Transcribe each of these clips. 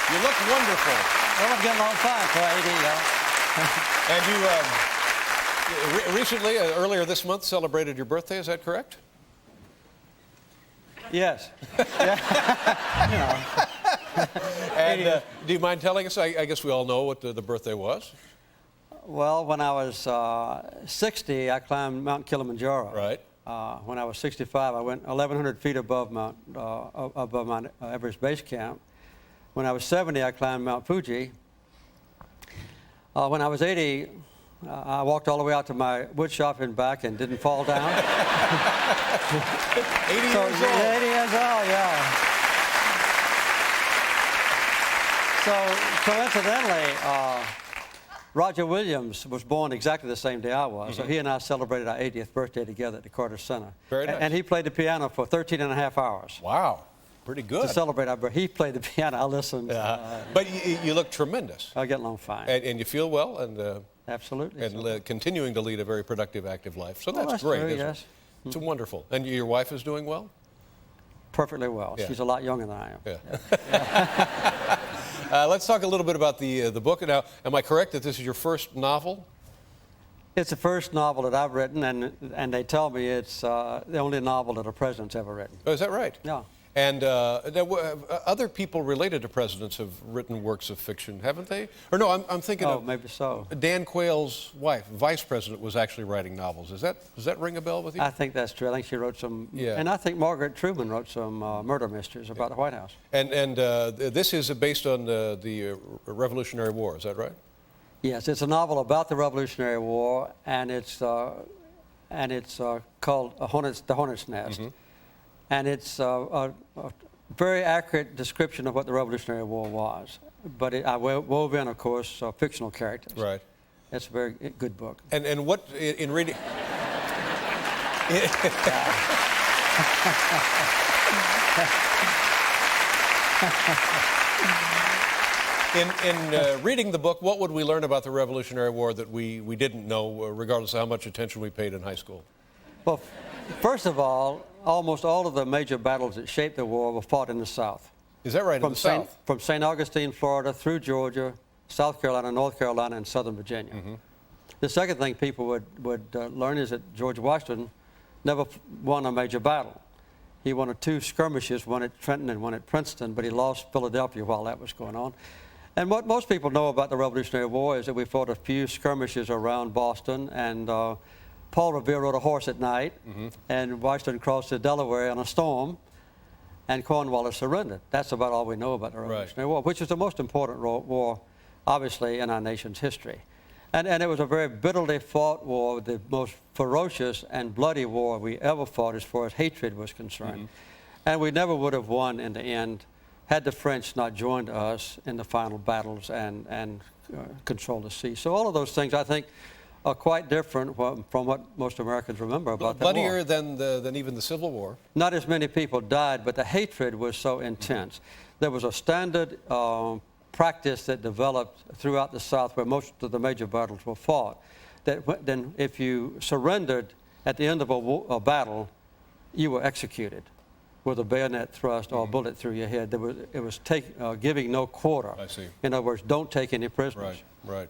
You look wonderful. Well, I'm getting along fine for 80, And you recently, earlier this month, celebrated your birthday. Is that correct? Yes. Yeah. And do you mind telling us? I guess we all know what the birthday was. Well, when I was 60, I climbed Mount Kilimanjaro. Right. When I was 65, I went 1,100 feet above Mount Everest Base Camp. When I was 70, I climbed Mount Fuji. When I was 80, I walked all the way out to my wood shop and back and didn't fall down. 80 years old. 80 years old, yeah. So coincidentally, Roger Williams was born exactly the same day I was. So he and I celebrated our 80th birthday together at the Carter Center. Very nice. And he played the piano for 13 and a half hours. Wow. Pretty good. To celebrate our birthday. He played the piano, I listened. But you look tremendous. I get along fine. And you feel well, and absolutely. and continuing to lead a very productive, active life. So that's well, great. true, Isn't yes. it? It's wonderful. And your wife is doing well? Perfectly well. Yeah. She's a lot younger than I am. Yeah. Let's talk a little bit about the book. Now, am I correct that this is your first novel? It's the first novel that I've written, and they tell me it's the only novel that a president's ever written. Oh, is that right? Yeah. And other people related to presidents have written works of fiction, haven't they? Or no, I'm thinking of maybe so. Dan Quayle's wife, vice president, was actually writing novels. Does that ring a bell with you? I think that's true. I think she wrote some, Yeah. and I think Margaret Truman wrote some murder mysteries about the White House. And this is based on the Revolutionary War, is that right? Yes, it's a novel about the Revolutionary War, and it's called The Hornet's Nest. Mm-hmm. And it's a very accurate description of what the Revolutionary War was. But I wove in, of course, fictional characters. Right. It's a very good book. And what, in reading... In reading the book, what would we learn about the Revolutionary War that we didn't know, regardless of how much attention we paid in high school? Well, first of all, almost all of the major battles that shaped the war were fought in the South. Is that right, in the South? From St. Augustine, Florida, through Georgia, South Carolina, North Carolina, and Southern Virginia. Mm-hmm. The second thing people would learn is that George Washington never won a major battle. He won 2 skirmishes, one at Trenton and one at Princeton, but he lost Philadelphia while that was going on. And what most people know about the Revolutionary War is that we fought a few skirmishes around Boston, and Paul Revere rode a horse at night, and Washington crossed the Delaware in a storm, and Cornwallis surrendered. That's about all we know about the Revolutionary War, which is the most important war, obviously, in our nation's history. And it was a very bitterly fought war, the most ferocious and bloody war we ever fought as far as hatred was concerned. And we never would have won in the end had the French not joined us in the final battles and controlled the sea. So all of those things, I think, are quite different from what most Americans remember about that war. Bloodier than even the Civil War. Not as many people died, but the hatred was so intense. There was a standard practice that developed throughout the South where most of the major battles were fought, that then if you surrendered at the end of a battle, you were executed with a bayonet thrust or a bullet through your head. It was giving no quarter. I see. In other words, don't take any prisoners. Right.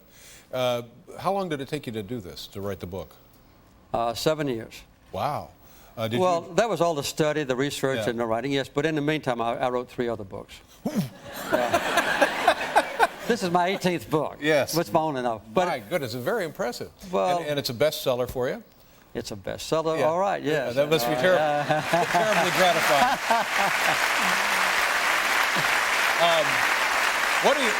How long did it take you to do this, to write the book? 7 years. Wow. That was all the study, the research, and the writing, yes. But in the meantime, I wrote 3 other books. This is my 18th book. Yes. What's my only novel? My goodness, it's very impressive. Well, and it's a bestseller for you? It's a bestseller, all right, yes. Yeah, that must be terribly gratifying. What do you...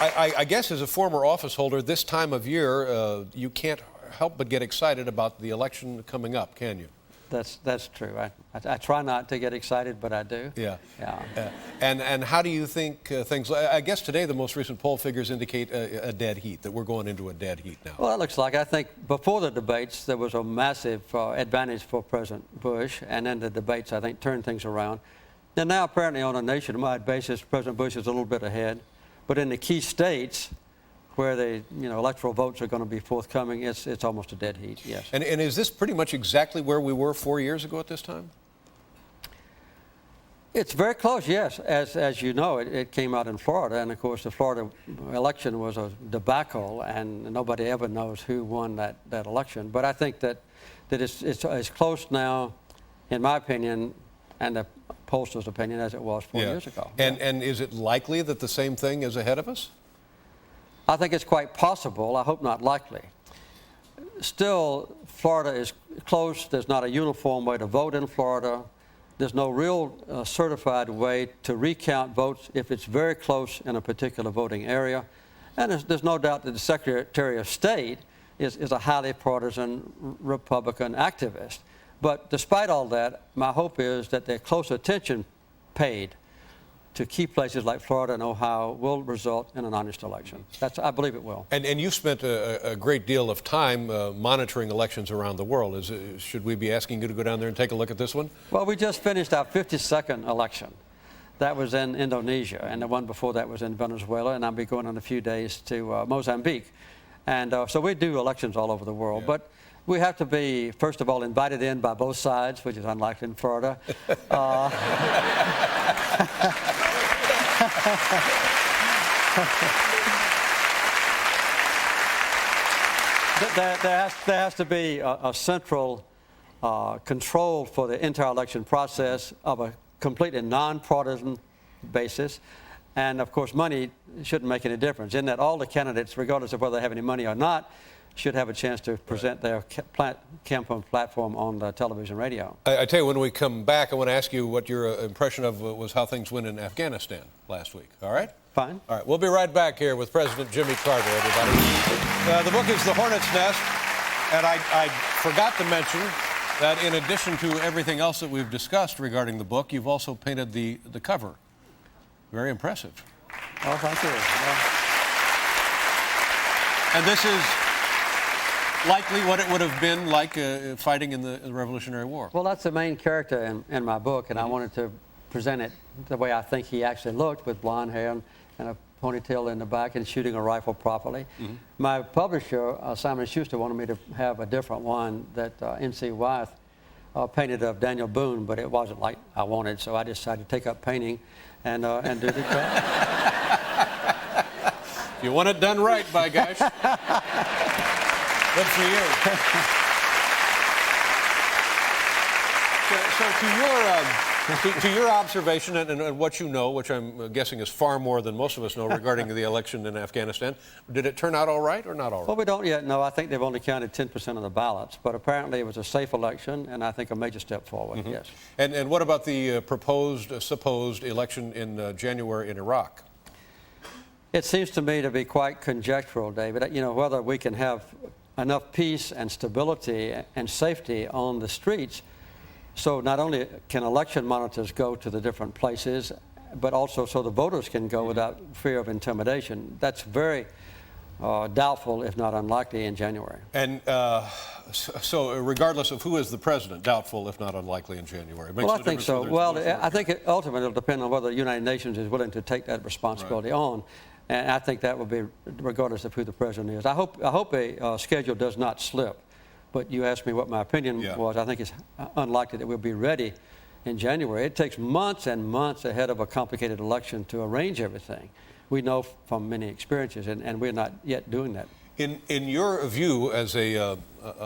I guess as a former office holder, this time of year, you can't help but get excited about the election coming up, can you? That's true. I try not to get excited, but I do. Yeah. Yeah. And how do you think things... I guess today the most recent poll figures indicate a dead heat, that we're going into a dead heat now. Well, it looks like. I think before the debates, there was a massive advantage for President Bush, and then the debates, I think, turned things around. And now, apparently, on a nationwide basis, President Bush is a little bit ahead. But in the key states, where the electoral votes are going to be forthcoming, it's almost a dead heat, yes. And is this pretty much exactly where we were 4 years ago at this time? It's very close, yes. As you know, it came out in Florida, and of course the Florida election was a debacle, and nobody ever knows who won that election. But I think that it's close now, in my opinion, and the pollsters' opinion, as it was 4 years ago. And is it likely that the same thing is ahead of us? I think it's quite possible. I hope not likely. Still, Florida is close. There's not a uniform way to vote in Florida. There's no real certified way to recount votes if it's very close in a particular voting area. And there's no doubt that the Secretary of State is a highly partisan Republican activist. But despite all that, my hope is that the close attention paid to key places like Florida and Ohio will result in an honest election. I believe it will. And you've spent a great deal of time monitoring elections around the world. Should we be asking you to go down there and take a look at this one? Well, we just finished our 52nd election. That was in Indonesia, and the one before that was in Venezuela, and I'll be going in a few days to Mozambique. And so we do elections all over the world. But we have to be, first of all, invited in by both sides, which is unlikely in Florida. There has to be a central control for the entire election process of a completely non-partisan basis. And of course, money shouldn't make any difference in that all the candidates, regardless of whether they have any money or not, should have a chance to present their campaign platform on the television radio. I tell you, when we come back, I want to ask you what your impression of was how things went in Afghanistan last week. All right? Fine. All right. We'll be right back here with President Jimmy Carter, everybody. The book is The Hornet's Nest, and I forgot to mention that in addition to everything else that we've discussed regarding the book, you've also painted the cover. Very impressive. Oh, thank you. And this is likely what it would have been like fighting in the Revolutionary War. Well, that's the main character in my book, and I wanted to present it the way I think he actually looked, with blonde hair and a ponytail in the back and shooting a rifle properly. My publisher, Simon & Schuster, wanted me to have a different one that N.C. Wyeth painted of Daniel Boone, but it wasn't like I wanted, so I decided to take up painting and do the job. You want it done right, by gosh. Good for you. So to your observation and what you know, which I'm guessing is far more than most of us know regarding the election in Afghanistan, did it turn out all right or not all right? Well, we don't yet know. I think they've only counted 10% of the ballots, but apparently it was a safe election, and I think a major step forward, yes. And what about the supposed election in January in Iraq? It seems to me to be quite conjectural, David. You know, whether we can have enough peace and stability and safety on the streets, so not only can election monitors go to the different places, but also so the voters can go without fear of intimidation. That's very doubtful, if not unlikely, in January. And so regardless of who is the president, doubtful, if not unlikely, in January? Well, I think so. Well, I think it ultimately will depend on whether the United Nations is willing to take that responsibility on. And I think that will be regardless of who the president is. I hope a schedule does not slip. But you asked me what my opinion was. I think it's unlikely that we'll be ready in January. It takes months and months ahead of a complicated election to arrange everything. We know from many experiences, and we're not yet doing that. In your view, as a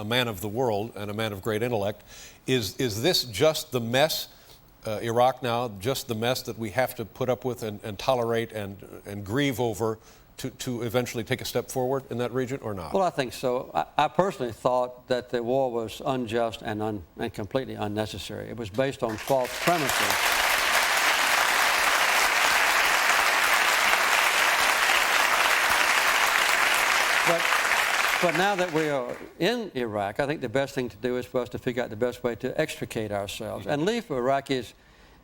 man of the world and a man of great intellect, is this just the mess, Iraq now, just the mess that we have to put up with and tolerate and grieve over to eventually take a step forward in that region, or not? Well, I think so. I personally thought that the war was unjust and completely unnecessary. It was based on false premises. But now that we are in Iraq, I think the best thing to do is for us to figure out the best way to extricate ourselves and leave Iraqis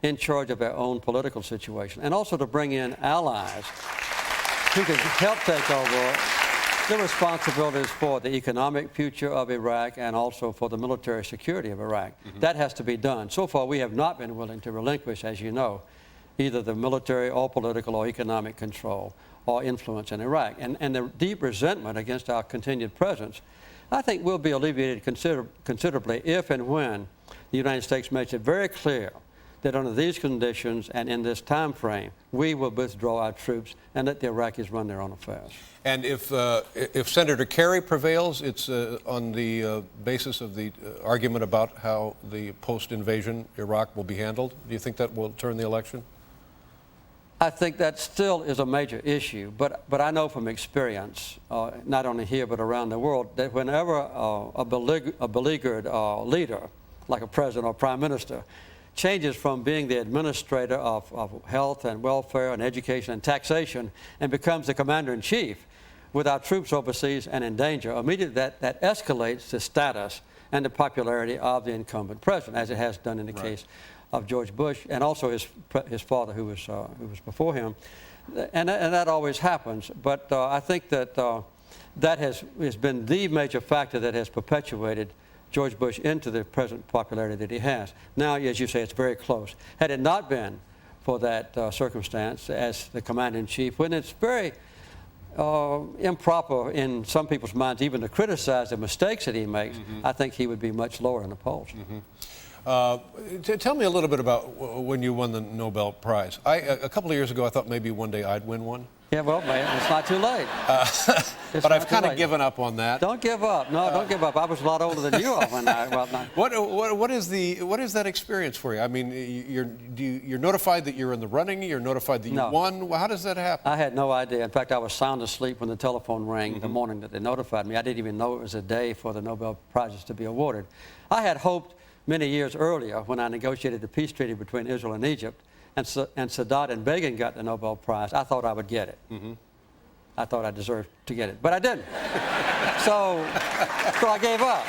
in charge of their own political situation, and also to bring in allies who can help take over the responsibilities for the economic future of Iraq and also for the military security of Iraq. That has to be done. So far, we have not been willing to relinquish, as you know, either the military or political or economic control or influence in Iraq. And the deep resentment against our continued presence, I think, will be alleviated considerably if and when the United States makes it very clear that under these conditions and in this time frame, we will withdraw our troops and let the Iraqis run their own affairs. And if Senator Kerry prevails, it's on the basis of the argument about how the post-invasion Iraq will be handled. Do you think that will turn the election? I think that still is a major issue, but I know from experience, not only here but around the world, that whenever a beleaguered leader, like a president or prime minister, changes from being the administrator of health and welfare and education and taxation and becomes the commander-in-chief with our troops overseas and in danger, immediately that escalates the status and the popularity of the incumbent president, as it has done in the case of George Bush and also his father, who was before him, and that always happens. But I think that that has been the major factor that has perpetuated George Bush into the present popularity that he has. Now, as you say, it's very close. Had it not been for that circumstance as the commander-in-chief, when it's very improper in some people's minds even to criticize the mistakes that he makes, I think he would be much lower in the polls. Tell me a little bit about when you won the Nobel Prize. A couple of years ago, I thought maybe one day I'd win one. Yeah, well, man, it's not too late. But I've kind of given up on that. Don't give up. No, don't give up. I was a lot older than you are when I. Well, what is that experience for you? I mean, you're notified that you're in the running. You're notified that you won. How does that happen? I had no idea. In fact, I was sound asleep when the telephone rang the morning that they notified me. I didn't even know it was a day for the Nobel Prizes to be awarded. I had hoped many years earlier, when I negotiated the peace treaty between Israel and Egypt, and Sadat and Begin got the Nobel Prize, I thought I would get it. I thought I deserved to get it, but I didn't. so I gave up.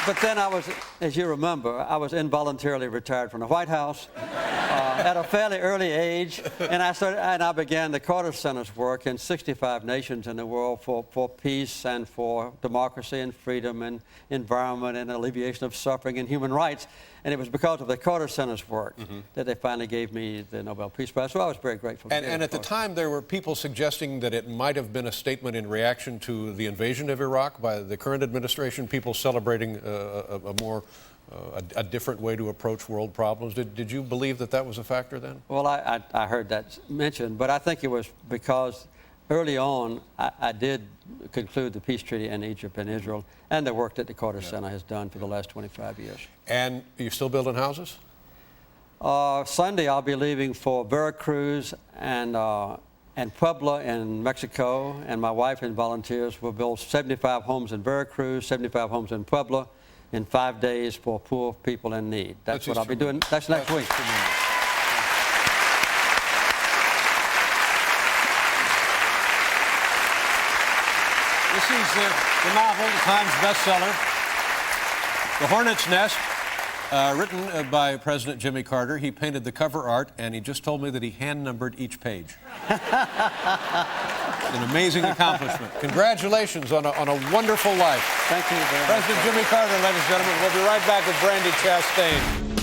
But then I was, as you remember, I was involuntarily retired from the White House at a fairly early age, and I began the Carter Center's work in 65 nations in the world for peace and for democracy and freedom and environment and alleviation of suffering and human rights. And it was because of the Carter Center's work that they finally gave me the Nobel Peace Prize. So I was very grateful. And at the time, there were people suggesting that it might have been a statement in reaction to the invasion of Iraq by the current administration, people celebrating a different way to approach world problems. Did you believe that was a factor then? Well, I heard that mentioned, but I think it was because early on I did conclude the peace treaty in Egypt and Israel and the work that the Carter Center has done for the last 25 years. And are you still building houses? Sunday I'll be leaving for Veracruz and Puebla in Mexico, and my wife and volunteers will build 75 homes in Veracruz, 75 homes in Puebla in 5 days for poor people in need. That's what I'll be doing. That's next week. This is the novel, the Times bestseller, The Hornet's Nest, written by President Jimmy Carter. He painted the cover art, and he just told me that he hand-numbered each page. An amazing accomplishment. Congratulations on a wonderful life. Thank you very much. President Jimmy Carter, ladies and gentlemen. We'll be right back with Brandy Chastain.